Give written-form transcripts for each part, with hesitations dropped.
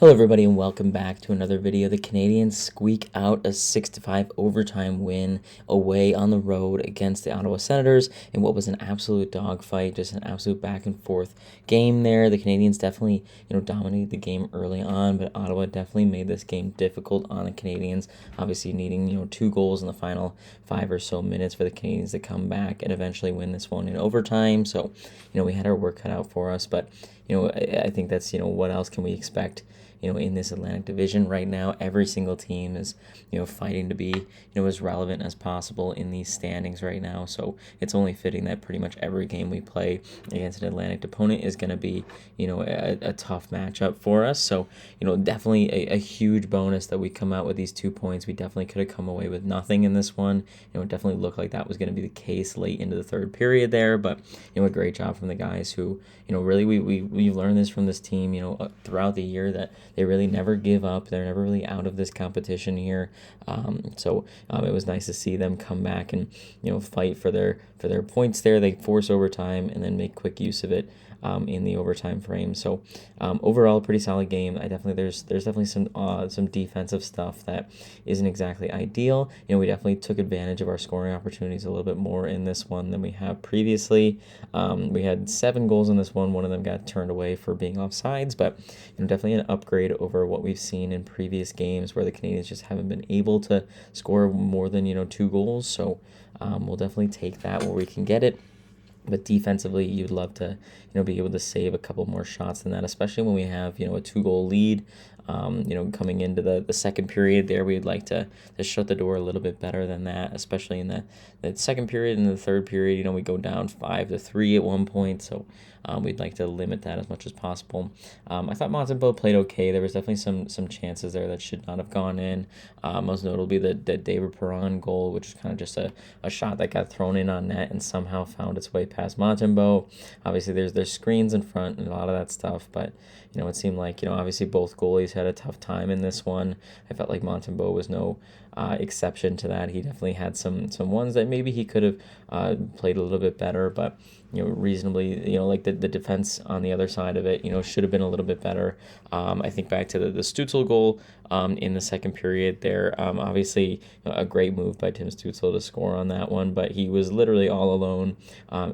Hello everybody and welcome back to another video. The Canadiens squeak out a 6-5 overtime win away on the road against the Ottawa Senators in what was an absolute dogfight, just an absolute back and forth game there. The Canadiens definitely, dominated the game early on, but Ottawa definitely made this game difficult on the Canadiens, obviously needing, 2 goals in the final 5 or so minutes for the Canadiens to come back and eventually win this one in overtime. So, we had our work cut out for us, but I think that's, what else can we expect? In this Atlantic Division right now, every single team is, fighting to be, as relevant as possible in these standings right now. So it's only fitting that pretty much every game we play against an Atlantic opponent is going to be, a tough matchup for us. So, definitely a huge bonus that we come out with these 2 points. We definitely could have come away with nothing in this one. It definitely looked like that was going to be the case late into the third period there. But, a great job from the guys who, really we've learned this from this team, throughout the year that they really never give up. They're never really out of this competition here. It was nice to see them come back and fight for their points there. They force overtime and then make quick use of it in the overtime frame. So overall, a pretty solid game. There's definitely some defensive stuff that isn't exactly ideal. We definitely took advantage of our scoring opportunities a little bit more in this one than we have previously. We had 7 goals in this one. One of them got turned away for being offsides, but definitely an upgrade over what we've seen in previous games where the Canadiens just haven't been able to score more than 2 goals. So we'll definitely take that where we can get it. But defensively, you'd love to, be able to save a couple more shots than that, especially when we have, a 2-goal lead. Coming into the second period there, we'd like to shut the door a little bit better than that, especially in the second period and the third period. We go down 5-3 at one point, so we'd like to limit that as much as possible. I thought Montembeault played okay. There was definitely some chances there that should not have gone in. Most notably the David Perron goal, which is kind of just a shot that got thrown in on net and somehow found its way past Montembeault. Obviously, there's screens in front and a lot of that stuff, but it seemed like obviously both goalies had a tough time in this one. I felt like Montembeault was no exception to that. He definitely had some ones that maybe he could have played a little bit better, but reasonably, like the defense on the other side of it, should have been a little bit better. I think back to the Stützle goal in the second period there. Obviously, a great move by Tim Stützle to score on that one, but he was literally all alone.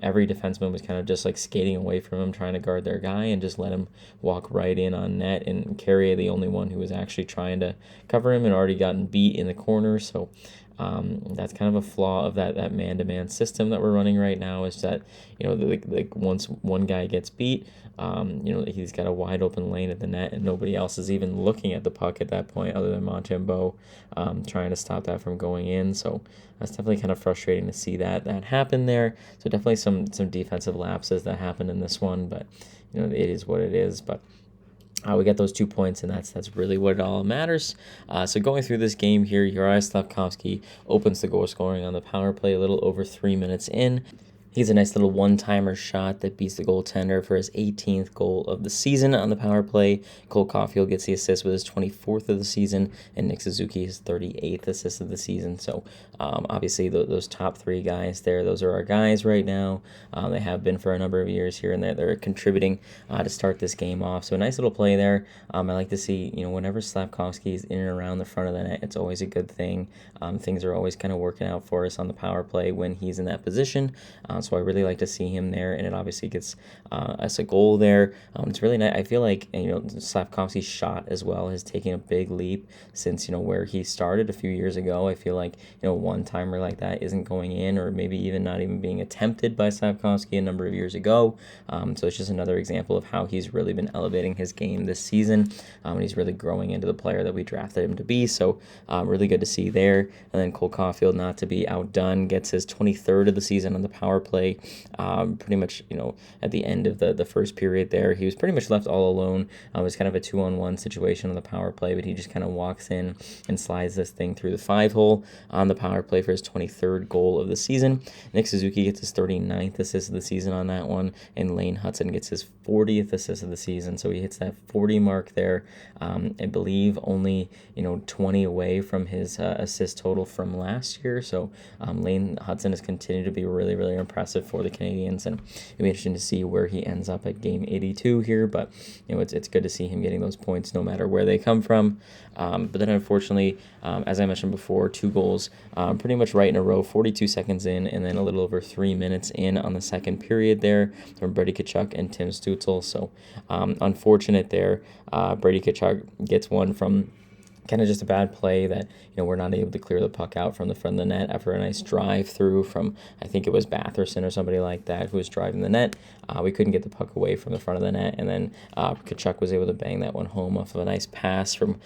Every defenseman was kind of just like skating away from him, trying to guard their guy, and just let him walk right in on net. And Carrier, the only one who was actually trying to cover him, and already gotten beat in the corner. So that's kind of a flaw of that man-to-man system that we're running right now, is that once one guy gets beat, he's got a wide open lane at the net and nobody else is even looking at the puck at that point other than Montembeault trying to stop that from going in. So that's definitely kind of frustrating to see that happen there. So definitely some defensive lapses that happened in this one, but it is what it is. But we get those 2 points, and that's really what all matters. So going through this game here, Uri Slafkovsky opens the goal scoring on the power play a little over 3 minutes in. He's a nice little one-timer shot that beats the goaltender for his 18th goal of the season on the power play. Cole Caulfield gets the assist with his 24th of the season, and Nick Suzuki his 38th assist of the season. So obviously those top 3 guys there, those are our guys right now. They have been for a number of years here, and they're contributing to start this game off. So a nice little play there. I like to see, whenever Slafkovsky is in and around the front of the net, it's always a good thing. Things are always kind of working out for us on the power play when he's in that position. So I really like to see him there, and it obviously gets us a goal there. It's really nice. I feel like Slafkovsky's shot as well has taken a big leap since where he started a few years ago. I feel like one timer like that isn't going in, or maybe even not even being attempted by Slafkovsky a number of years ago. So it's just another example of how he's really been elevating his game this season, and he's really growing into the player that we drafted him to be. So really good to see there. And then Cole Caulfield, not to be outdone, gets his 23rd of the season on the power play. Pretty much, at the end of the first period there, he was pretty much left all alone. It was kind of a 2-on-1 situation on the power play, but he just kind of walks in and slides this thing through the 5-hole on the power play for his 23rd goal of the season. Nick Suzuki gets his 39th assist of the season on that one, and Lane Hudson gets his 40th assist of the season. So he hits that 40 mark there. I believe only 20 away from his assist total from last year. So Lane Hudson has continued to be really, really impressive impressive for the Canadians, and it'll be interesting to see where he ends up at game 82 here. But it's good to see him getting those points no matter where they come from. But then unfortunately, as I mentioned before, 2 goals pretty much right in a row, 42 seconds in, and then a little over 3 minutes in on the second period there from Brady Tkachuk and Tim Stützle. So unfortunate there. Brady Tkachuk gets one from kind of just a bad play that we're not able to clear the puck out from the front of the net after a nice drive through from, I think it was Batherson or somebody like that who was driving the net. We couldn't get the puck away from the front of the net, and then Tkachuk was able to bang that one home off of a nice pass from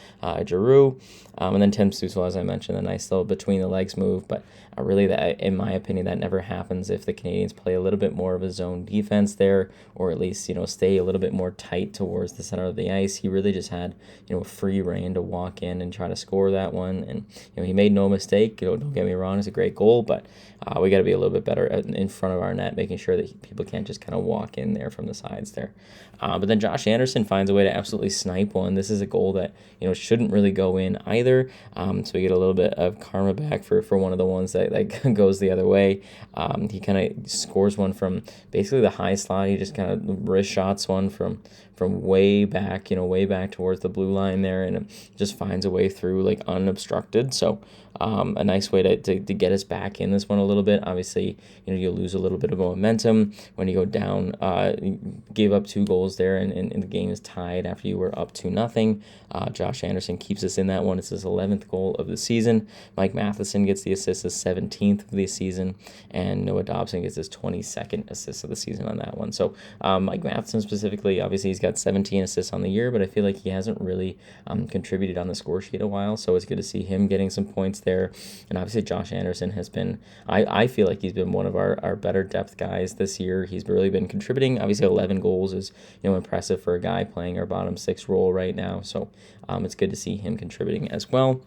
Giroux. And then Tim Stützle, as I mentioned, a nice little between the legs move, but really that, in my opinion, that never happens if the Canadians play a little bit more of a zone defense there, or at least stay a little bit more tight towards the center of the ice. He really just had a free reign to walk in and try to score that one, and he made no mistake. Don't get me wrong, it's a great goal, but we got to be a little bit better in front of our net, making sure that people can't just kind of walk in there from the sides there. But then Josh Anderson finds a way to absolutely snipe one. This is a goal that shouldn't really go in either. So we get a little bit of karma back for one of the ones that goes the other way. He kind of scores one from basically the high slot. He just kind of wrist shots one from way back, way back towards the blue line there, and it just finds a way through unobstructed. So a nice way to get us back in this one a little bit. Obviously, you lose a little bit of momentum when you go down. You gave up 2 goals there, and the game is tied after you were up 2-0. Josh Anderson keeps us in that one. It's his 11th goal of the season. Mike Matheson gets the assist, his 17th of the season, and Noah Dobson gets his 22nd assist of the season on that one. So Mike Matheson specifically, obviously he's got 17 assists on the year, but I feel like he hasn't really contributed on the score sheet a while, so it's good to see him getting some points there. And obviously Josh Anderson has been, I feel like he's been one of our better depth guys this year. He's really been contributing. Obviously 11 goals is impressive for a guy playing our bottom 6 role right now, so it's good to see him contributing as well.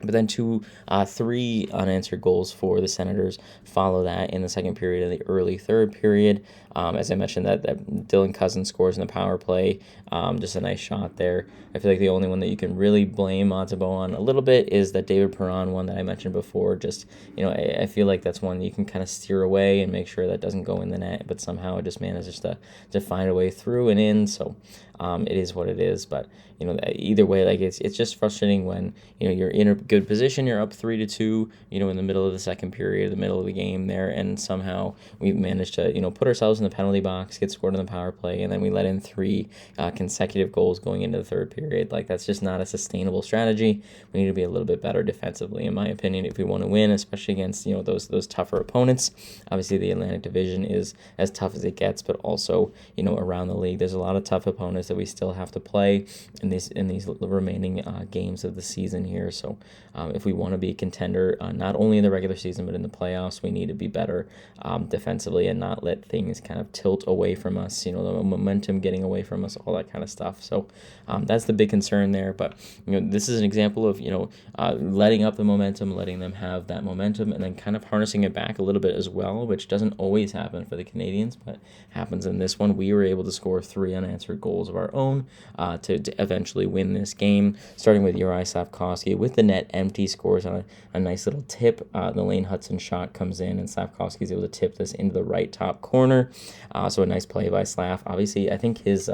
But then 3 unanswered goals for the Senators follow that in the second period and the early third period. As I mentioned, that Dylan Cousins scores in the power play. Just a nice shot there. I feel like the only one that you can really blame Ottawa on a little bit is that David Perron one that I mentioned before. Just, I feel like that's one you can kind of steer away and make sure that doesn't go in the net, but somehow it just manages to find a way through and in. So it is what it is. But either way, it's just frustrating when you're in a good position, you're up 3-2, in the middle of the second period, the middle of the game there, and somehow we've managed to put ourselves in the penalty box, get scored on the power play, and then we let in 3 consecutive goals going into the third period. That's just not a sustainable strategy. We need to be a little bit better defensively, in my opinion, if we want to win, especially against those tougher opponents. Obviously, the Atlantic Division is as tough as it gets, but also around the league, there's a lot of tough opponents that we still have to play in these remaining games of the season here. So if we want to be a contender, not only in the regular season but in the playoffs, we need to be better defensively and not let things kind of tilt away from us, the momentum getting away from us, all that kind of stuff. So that's the big concern there. But this is an example of letting up the momentum, letting them have that momentum, and then kind of harnessing it back a little bit as well, which doesn't always happen for the Canadians, but happens in this one. We were able to score 3 unanswered goals of our own to eventually win this game, starting with Uri Slafkovsky with the net empty, scores on a nice little tip. The Lane Hudson shot comes in, and Slafkovsky is able to tip this into the right top corner. So a nice play by Slav. Obviously, I think his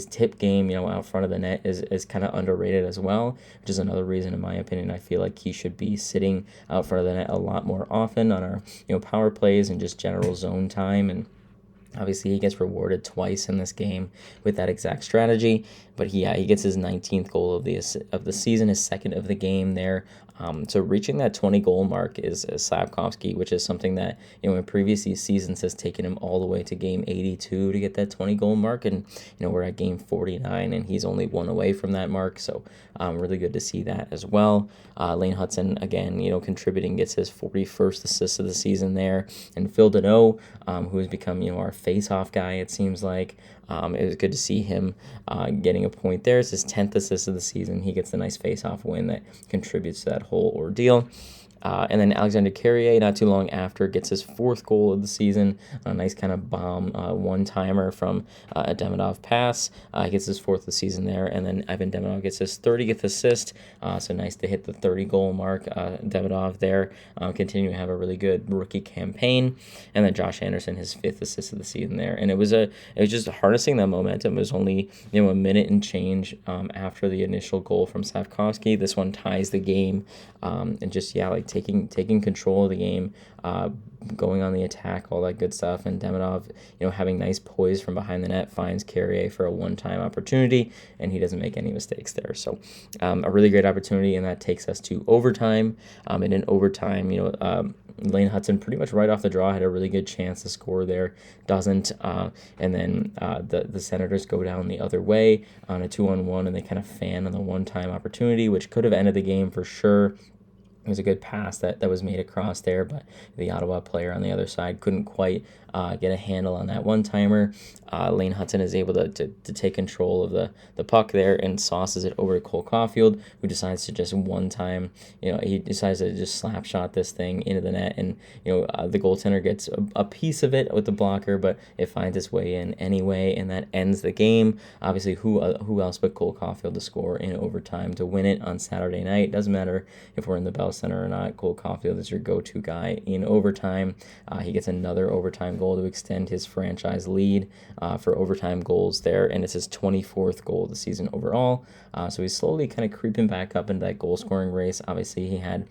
tip game, out front of the net is kind of underrated as well, which is another reason, in my opinion, I feel like he should be sitting out front of the net a lot more often on our power plays and just general zone time. And obviously, he gets rewarded twice in this game with that exact strategy. But he gets his 19th goal of the season, his second of the game there. So reaching that 20-goal mark is Slafkovsky, which is something that in previous seasons has taken him all the way to game 82 to get that 20-goal mark, and we're at game 49, and he's only 1 away from that mark. So really good to see that as well. Lane Hudson again, contributing, gets his 41st assist of the season there, and Phil Deneau, who has become our face-off guy, it seems like. It was good to see him getting a point there. It's his 10th assist of the season. He gets the nice face-off win that contributes to that whole ordeal. And then Alexander Carrier, not too long after, gets his 4th goal of the season. A nice kind of bomb one-timer from a Demidov pass. He gets his 4th of the season there. And then Ivan Demidov gets his 30th assist. So nice to hit the 30-goal mark. Demidov there continuing to have a really good rookie campaign. And then Josh Anderson, his 5th assist of the season there. And it was just harnessing that momentum. It was only a minute and change after the initial goal from Slavkovsky. This one ties the game. And just, like taking control of the game, going on the attack, all that good stuff. And Demidov, having nice poise from behind the net, finds Carrier for a one-time opportunity, and he doesn't make any mistakes there. So a really great opportunity, and that takes us to overtime. And in overtime, Lane Hudson pretty much right off the draw had a really good chance to score there, doesn't, and then the Senators go down the other way on a 2-on-1, and they kind of fan on the one-time opportunity, which could have ended the game for sure. It was a good pass that was made across there, but the Ottawa player on the other side couldn't quite get a handle on that one-timer. Lane Hudson is able to take control of the puck there and sauces it over to Cole Caulfield, who decides to just one-time, he decides to just slap shot this thing into the net, and, the goaltender gets a piece of it with the blocker, but it finds its way in anyway, and that ends the game. Obviously, who else but Cole Caulfield to score in overtime to win it on Saturday night? Doesn't matter if we're in the Bell Center or not. Cole Caulfield is your go-to guy in overtime. He gets another overtime goal to extend his franchise lead for overtime goals there, and it's his 24th goal of the season overall. So he's slowly kind of creeping back up into that goal-scoring race. Obviously, he had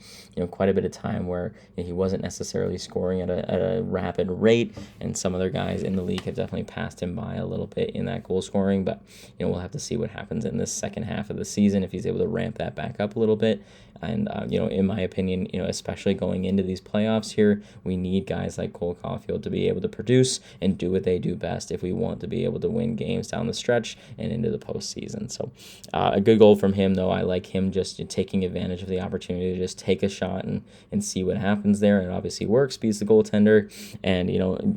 quite a bit of time where he wasn't necessarily scoring at a rapid rate, and some other guys in the league have definitely passed him by a little bit in that goal scoring. But we'll have to see what happens in this second half of the season if he's able to ramp that back up a little bit. And, in my opinion, especially going into these playoffs here, we need guys like Cole Caulfield to be able to produce and do what they do best if we want to be able to win games down the stretch and into the postseason. So a good goal from him, though. I like him just taking advantage of the opportunity to just take a shot and see what happens there. And it obviously works, beats the goaltender. And,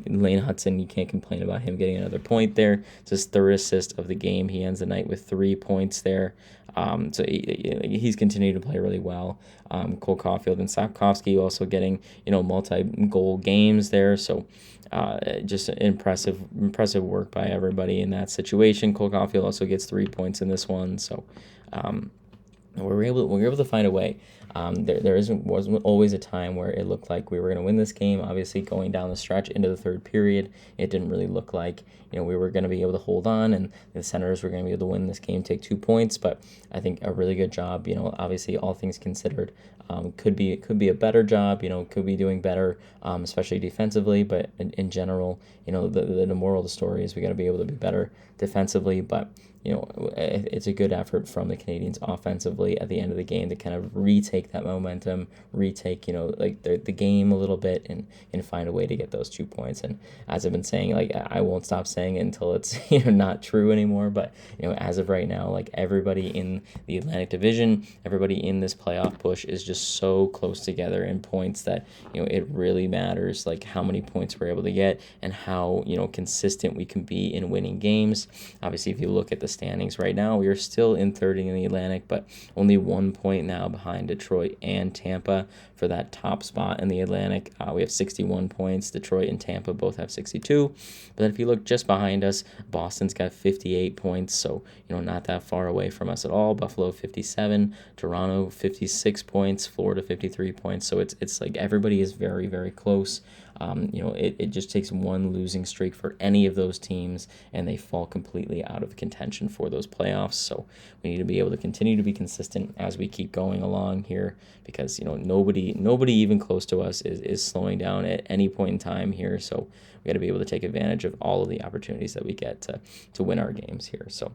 Lane Hudson, you can't complain about him getting another point there. It's his 3rd assist of the game. He ends the night with 3 points there. So he's continued to play really well. Cole Caulfield and Slavkovsky also getting, multi-goal games there. So just impressive work by everybody in that situation. Cole Caulfield also gets 3 points in this one. So we were able to find a way. There wasn't always a time where it looked like we were going to win this game. Obviously, going down the stretch into the 3rd period, it didn't really look like we were going to be able to hold on, and the Senators were going to be able to win this game, take 2 points. But I think a really good job. Obviously, all things considered, could be a better job. Could be doing better, especially defensively. But in general, the moral of the story is we got to be able to be better defensively. But it's a good effort from the Canadians offensively at the end of the game to kind of retake that momentum, retake, the game a little bit and find a way to get those 2 points. And as I've been saying, I won't stop saying it until it's, not true anymore. But, as of right now, everybody in the Atlantic Division, everybody in this playoff push is just so close together in points that, it really matters, how many points we're able to get and how, consistent we can be in winning games. Obviously, if you look at the standings right now, we are still in 3rd in the Atlantic, but only 1 point now behind Detroit and Tampa for that top spot in the Atlantic. We have 61 points. Detroit and Tampa both have 62. But then if you look just behind us, Boston's got 58 points, so not that far away from us at all. Buffalo 57, Toronto 56 points, Florida 53 points. So it's like everybody is very, very close. It just takes one losing streak for any of those teams, and they fall completely out of contention for those playoffs. So we need to be able to continue to be consistent as we keep going along here, because nobody even close to us is slowing down at any point in time here. So we got to be able to take advantage of all of the opportunities that we get to win our games here. So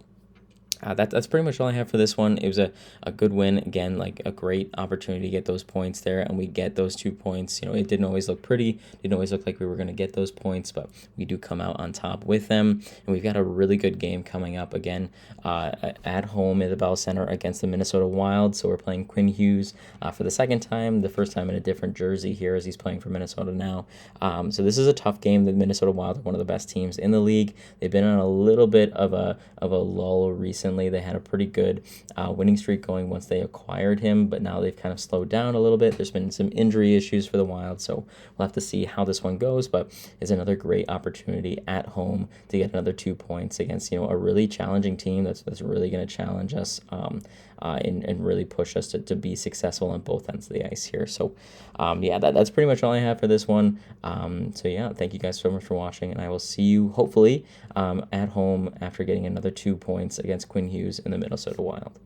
that's pretty much all I have for this one. It was a good win. Again, a great opportunity to get those points there, and we get those 2 points. It didn't always look pretty. Didn't always look like we were going to get those points, but we do come out on top with them. And we've got a really good game coming up again at home at the Bell Center against the Minnesota Wild. So we're playing Quinn Hugues for the 2nd time, the first time in a different jersey here as he's playing for Minnesota now. So this is a tough game. The Minnesota Wild are one of the best teams in the league. They've been on a little bit of a lull recently. recently. They had a pretty good winning streak going once they acquired him, but now they've kind of slowed down a little bit. There's been some injury issues for the Wild, so we'll have to see how this one goes, but it's another great opportunity at home to get another 2 points against, a really challenging team that's really going to challenge us and really push us to be successful on both ends of the ice here. So, yeah, that's pretty much all I have for this one. So, yeah, thank you guys so much for watching, and I will see you hopefully at home after getting another 2 points against Quinn Hugues in the Minnesota Wild.